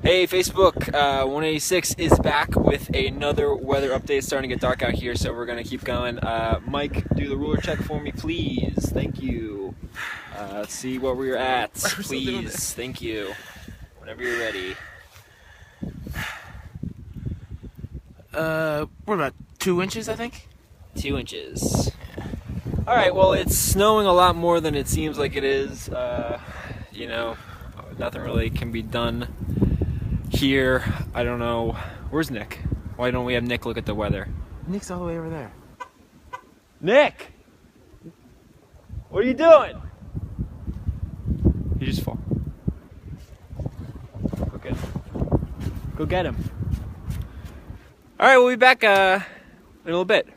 Hey Facebook, 186 is back with another weather update. It's starting to get dark out here, so we're going to keep going. Mike, do the ruler check for me, please. Thank you. Let's see where we're at, please. Thank you. Whenever you're ready. What about 2 inches, I think? 2 inches. Alright, well, it's snowing a lot more than it seems like it is. You know, nothing really can be done here. I don't know. Where's Nick? Why don't we have Nick look at the weather? Nick's all the way over there. Nick! What are you doing? He just fall. Go get him. Go get him. Alright, we'll be back in a little bit.